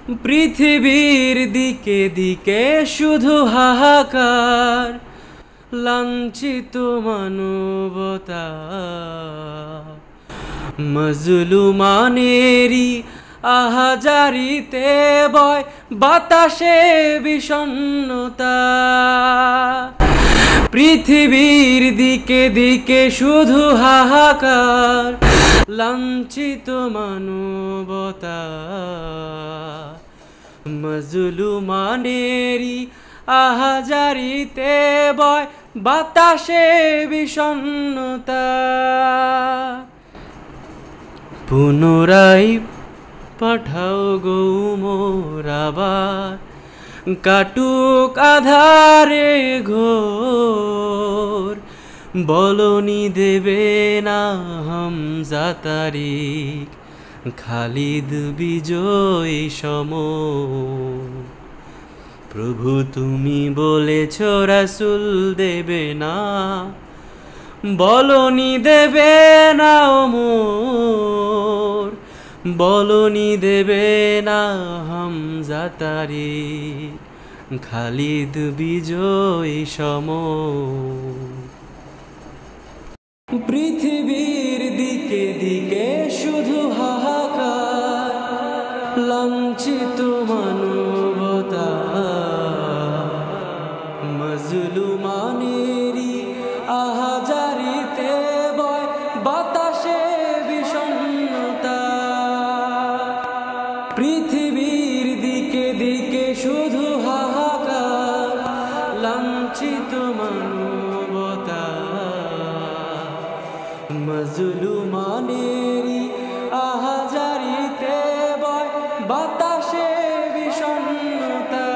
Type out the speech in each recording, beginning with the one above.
পৃথিবীর দিকে দিকে শুধু হাহাকার, লাঞ্ছিত মানবতা, মজলুমানেরই আহাজারিতে বয় বাতাসে বিষণ্ণতা। পৃথিবীর দিকে দিকে শুধু হাহাকার, লাঞ্ছিত মানবতা, মজলুমানেরই আহাজারিতে বয় বাতাসে বিষণ্ণতা। পুনরায় পাঠাও গো মোর আবার, কাটুক আধারে ঘোর, বলনি দেবে না হামজা তারিক, খালিদ বিজয় সমর। প্রভু তুমি বলেছ রাসূল দেবে না, বলনি দেবে না ওমর, বলনি দেবে না হামজা তারিক, খালিদ বিজয় সমর। পৃথিবীর দিকে দিকে শুধু হাহাকার, লাঞ্ছিত মানবতা, মজলুমানেরই আহাজারিতে বয় বাতাসে বিষণ্ণতা। পৃথিবীর দিকে দিকে শুধু হাহাকার, লাঞ্ছিত মানবতা, মজলুমানেরই আহাজারিতে বয় বাতাসে বিষণ্ণতা।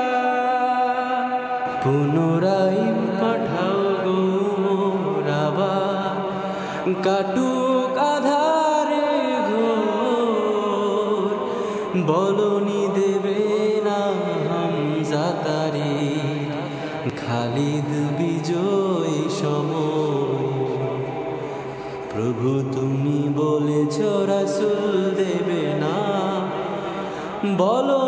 পুনরায় পাঠাও গো মোর আবার, কাটুক আধারে ঘোর, বলনি দেবে না হামজা তারিক, খালিদ বিজয় সমর। প্রভু তুমি বলেছ রাসূল দেবে না, বলো